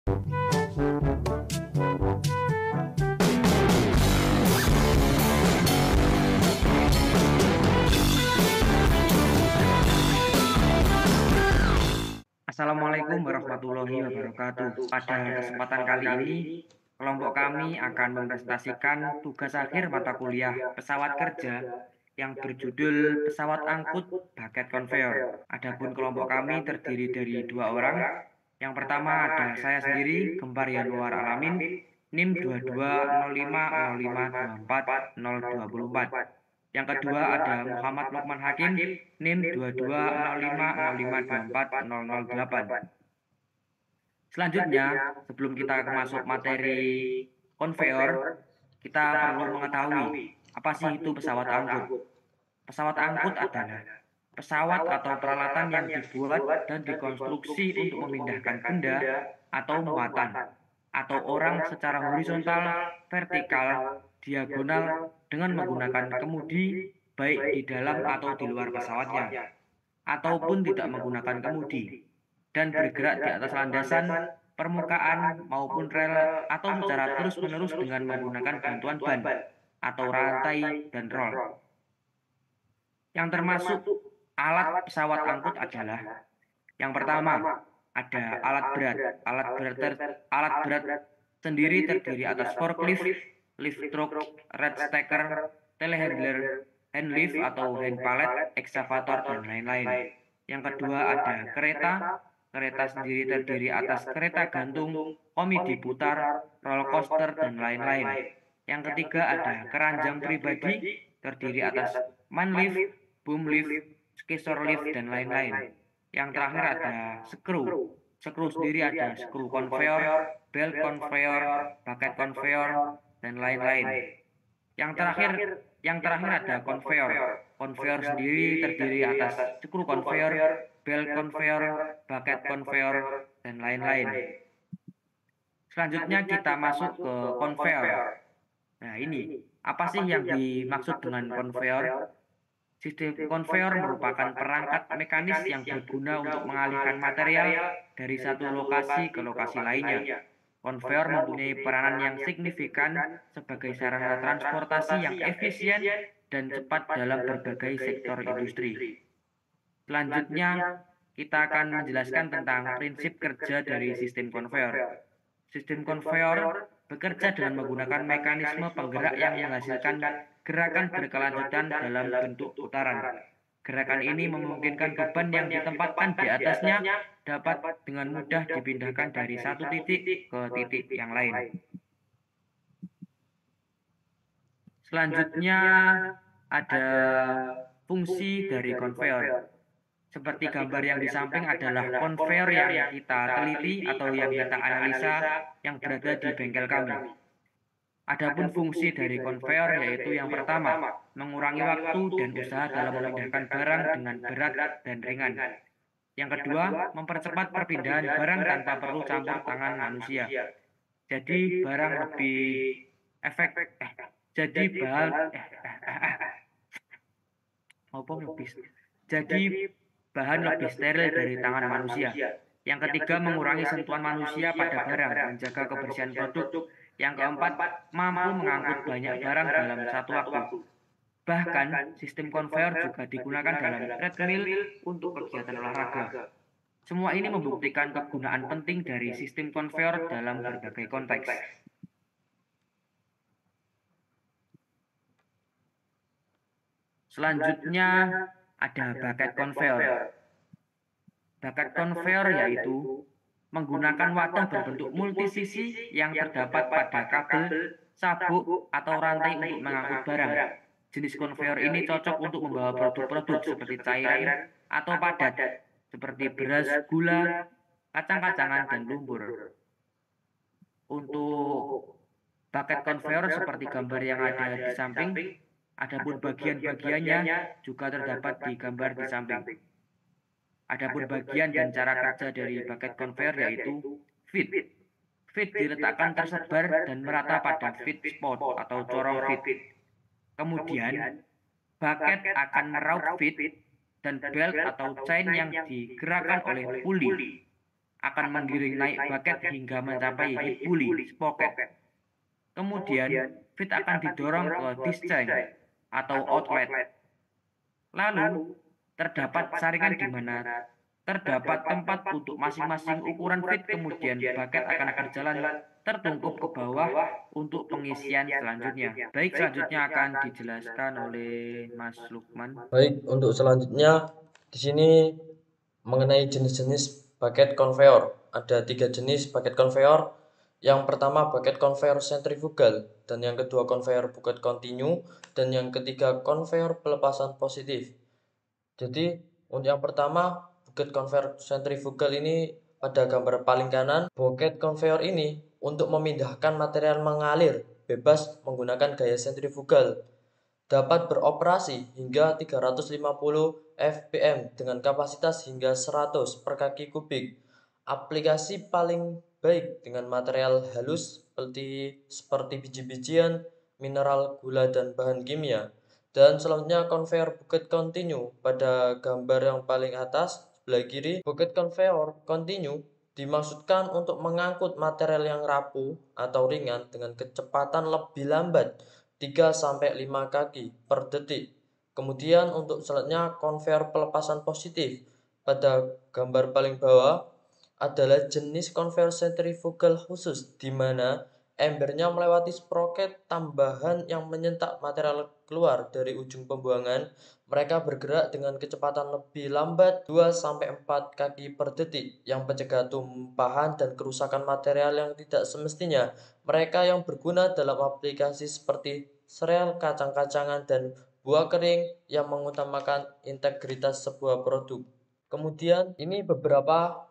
Assalamualaikum warahmatullahi wabarakatuh. Pada kesempatan kali ini, kelompok kami akan mempresentasikan tugas akhir mata kuliah pesawat kerja yang berjudul Pesawat Angkut Bucket Conveyor. Adapun kelompok kami terdiri dari dua orang. Yang pertama ada saya sendiri, Gempar Yanuar Alamin, NIM 220505240024. Yang kedua ada Muhammad Lukman Hakim, NIM 220505240008. Selanjutnya, sebelum kita masuk materi konveyor, kita perlu mengetahui apa sih itu pesawat angkut. Pesawat angkut adalah pesawat atau peralatan yang dibuat dan dikonstruksi untuk memindahkan benda atau muatan atau orang secara horizontal, vertikal, diagonal dengan menggunakan kemudi baik di dalam atau di luar pesawatnya ataupun tidak menggunakan kemudi dan bergerak di atas landasan, permukaan maupun rel atau secara terus-menerus dengan menggunakan bantuan ban atau rantai dan rol. Yang termasuk alat pesawat angkut adalah yang pertama ada alat berat. Alat berat sendiri terdiri atas forklift, lift truck, red stacker, telehandler, hand lift atau hand pallet, ekskavator dan lain-lain. Yang kedua ada kereta. Kereta sendiri terdiri atas kereta gantung, komedi putar, roller coaster dan lain-lain. Yang ketiga ada keranjang pribadi terdiri atas man lift, boom lift, scissor lift dan lain-lain. Yang terakhir ada skru. Skru sendiri ada skru konveyor, belt konveyor, bucket konveyor dan lain-lain. Yang terakhir ada konveyor. Konveyor sendiri terdiri atas skru konveyor, belt konveyor, bucket konveyor dan lain-lain. Selanjutnya kita masuk ke konveyor. Nah, ini apa sih yang dimaksud dengan konveyor? Sistem konveyor merupakan perangkat mekanis yang berguna untuk mengalihkan material dari satu lokasi ke lokasi lainnya. Konveyor mempunyai peranan yang signifikan sebagai sarana transportasi yang efisien dan cepat dalam berbagai sektor industri. Selanjutnya, kita akan menjelaskan tentang prinsip kerja dari sistem konveyor. Sistem konveyor bekerja dengan menggunakan mekanisme penggerak yang menghasilkan gerakan berkelanjutan dalam bentuk putaran. Gerakan ini memungkinkan beban yang ditempatkan di atasnya dapat dengan mudah dipindahkan dari satu titik ke titik yang lain. Selanjutnya ada fungsi dari konveyor. Seperti gambar yang di samping adalah konveyor yang kita teliti atau yang kita analisa yang berada di bengkel kami. Adapun fungsi dari konveyor yaitu yang pertama, mengurangi waktu dan usaha dalam memindahkan barang dengan berat dan ringan. Yang kedua, mempercepat perpindahan barang tanpa perlu campur tangan manusia. Jadi barang lebih bahan lebih steril dari tangan manusia. Yang ketiga, mengurangi sentuhan manusia pada barang, menjaga kebersihan produk. Yang keempat, mampu mengangkut banyak barang dalam satu waktu. Bahkan, sistem konveyor juga digunakan dalam treadmill untuk kegiatan olahraga. Semua ini membuktikan kegunaan penting dari sistem konveyor dalam berbagai konteks. Selanjutnya, ada bucket konveyor. Bucket konveyor yaitu menggunakan wadah berbentuk multisisi yang terdapat pada kabel, sabuk, atau rantai untuk mengangkut barang. Jenis konveyor ini cocok untuk membawa produk-produk seperti cairan atau padat, seperti beras, gula, kacang-kacangan, dan lumpur. Untuk bucket konveyor seperti gambar yang ada di samping, adapun bagian-bagiannya juga terdapat di gambar di samping. Adapun bagian dan cara kerja dari bucket conveyor yaitu feed. Feed diletakkan tersebar dan merata pada feed spot atau corong feed. Kemudian, bucket akan meraup feed dan belt atau chain yang digerakkan oleh puli. akan menggiring naik bucket hingga mencapai head pulley sprocket. Kemudian, feet akan didorong ke discharge atau outlet. Lalu, terdapat saringan di mana terdapat tempat untuk masing-masing ukuran feet, kemudian bucket akan berjalan tertungkup ke bawah untuk pengisian selanjutnya. Baik, selanjutnya akan dijelaskan oleh Mas Lukman. Baik, untuk selanjutnya di sini mengenai jenis-jenis bucket conveyor. Ada 3 jenis bucket conveyor. Yang pertama bucket conveyor sentrifugal, dan yang kedua conveyor bucket continue, dan yang ketiga conveyor pelepasan positif. Jadi untuk yang pertama bucket conveyor sentrifugal ini, pada gambar paling kanan, bucket conveyor ini untuk memindahkan material mengalir bebas menggunakan gaya sentrifugal. Dapat beroperasi hingga 350 fpm dengan kapasitas hingga 100 per kaki kubik. Aplikasi paling baik dengan material halus seperti biji-bijian, mineral, gula, dan bahan kimia. Dan selanjutnya conveyor bucket continue. Pada gambar yang paling atas sebelah kiri, bucket conveyor continue dimaksudkan untuk mengangkut material yang rapuh atau ringan dengan kecepatan lebih lambat 3-5 kaki per detik. Kemudian untuk selanjutnya conveyor pelepasan positif. Pada gambar paling bawah adalah jenis conveyor sentrifugal khusus, di mana embernya melewati sprocket tambahan yang menyentak material keluar dari ujung pembuangan. Mereka bergerak dengan kecepatan lebih lambat 2-4 kaki per detik, yang mencegah tumpahan dan kerusakan material yang tidak semestinya. Mereka yang berguna dalam aplikasi seperti sereal, kacang-kacangan, dan buah kering yang mengutamakan integritas sebuah produk. Kemudian ini beberapa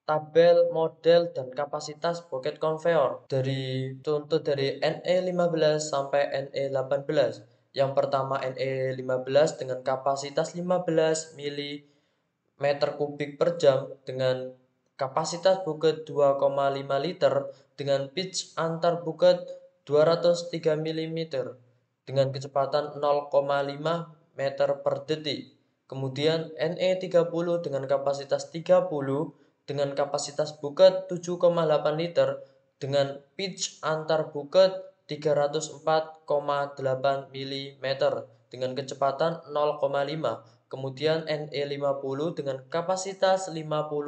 tabel model dan kapasitas bucket conveyor dari NE15 sampai NE18. Yang pertama NE15 dengan kapasitas 15 mm kubik per jam dengan kapasitas bucket 2,5 liter dengan pitch antar bucket 203 mm dengan kecepatan 0,5 meter per detik. Kemudian NE30 dengan kapasitas 30 dengan kapasitas bucket 7,8 liter dengan pitch antar bucket 304,8 mm dengan kecepatan 0,5. Kemudian NE50 dengan kapasitas 50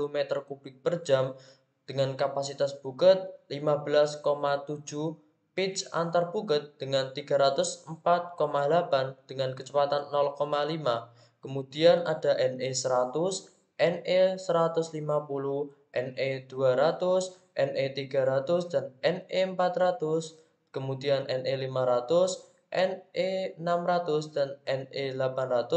meter kubik per jam dengan kapasitas bucket 15,7, pitch antar bucket dengan 304,8 dengan kecepatan 0,5. Kemudian ada NE100, NE150, NE200, NE300, dan NE400. Kemudian NE500, NE600, dan NE800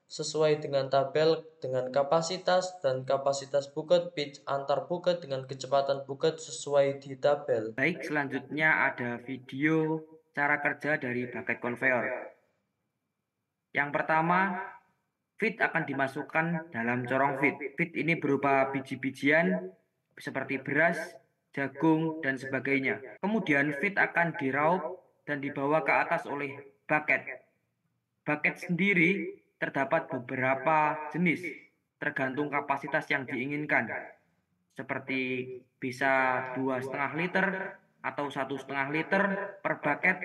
sesuai dengan tabel dengan kapasitas dan kapasitas bucket, pitch antar bucket dengan kecepatan bucket sesuai di tabel. Baik, selanjutnya ada video cara kerja dari bucket conveyor. Yang pertama, feed akan dimasukkan dalam corong feed. Feed ini berupa biji-bijian seperti beras, jagung, dan sebagainya. Kemudian feed akan diraup dan dibawa ke atas oleh bucket. Bucket sendiri terdapat beberapa jenis, tergantung kapasitas yang diinginkan. Seperti bisa 2,5 liter atau 1,5 liter per bucket,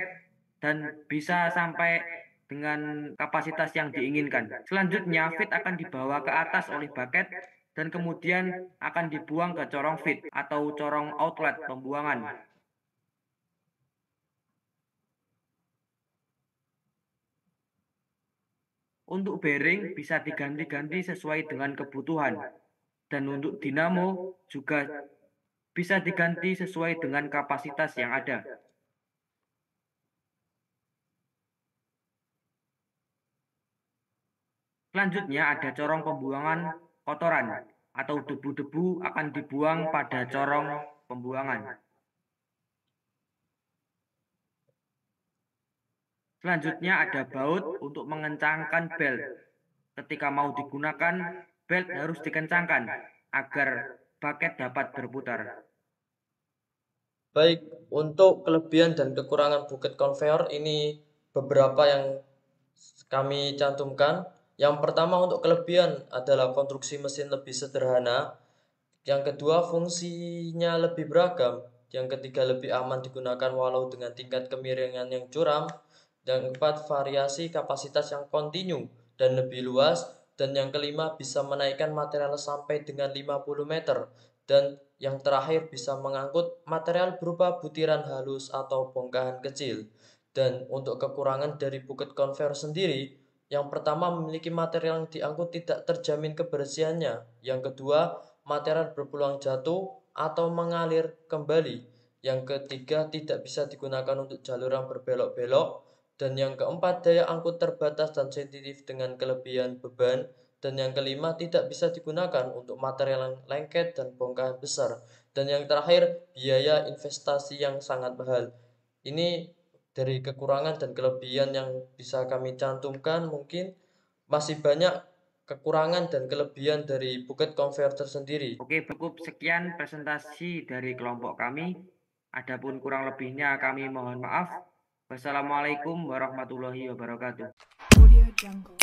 dan bisa sampai dengan kapasitas yang diinginkan. Selanjutnya feed akan dibawa ke atas oleh bucket dan kemudian akan dibuang ke corong feed atau corong outlet pembuangan. Untuk bearing bisa diganti-ganti sesuai dengan kebutuhan, dan untuk dinamo juga bisa diganti sesuai dengan kapasitas yang ada. Selanjutnya ada corong pembuangan kotoran atau debu-debu akan dibuang pada corong pembuangan. Selanjutnya ada baut untuk mengencangkan belt. Ketika mau digunakan, belt harus dikencangkan agar bucket dapat berputar. Baik, untuk kelebihan dan kekurangan bucket conveyor ini beberapa yang kami cantumkan. Yang pertama untuk kelebihan adalah konstruksi mesin lebih sederhana. Yang kedua, fungsinya lebih beragam. Yang ketiga, lebih aman digunakan walau dengan tingkat kemiringan yang curam. Yang keempat, variasi kapasitas yang kontinu dan lebih luas. Dan yang kelima, bisa menaikkan material sampai dengan 50 meter. Dan yang terakhir, bisa mengangkut material berupa butiran halus atau bongkahan kecil. Dan untuk kekurangan dari bucket conveyor sendiri, yang pertama, memiliki material yang diangkut tidak terjamin kebersihannya. Yang kedua, material berpeluang jatuh atau mengalir kembali. Yang ketiga, tidak bisa digunakan untuk jalur yang berbelok-belok. Dan yang keempat, daya angkut terbatas dan sensitif dengan kelebihan beban. Dan yang kelima, tidak bisa digunakan untuk material yang lengket dan bongkahan besar. Dan yang terakhir, biaya investasi yang sangat mahal. Ini dari kekurangan dan kelebihan yang bisa kami cantumkan. Mungkin masih banyak kekurangan dan kelebihan dari bucket conveyor tersendiri. Oke, cukup sekian presentasi dari kelompok kami. Adapun kurang lebihnya kami mohon maaf. Wassalamualaikum warahmatullahi wabarakatuh. Audio Jungle.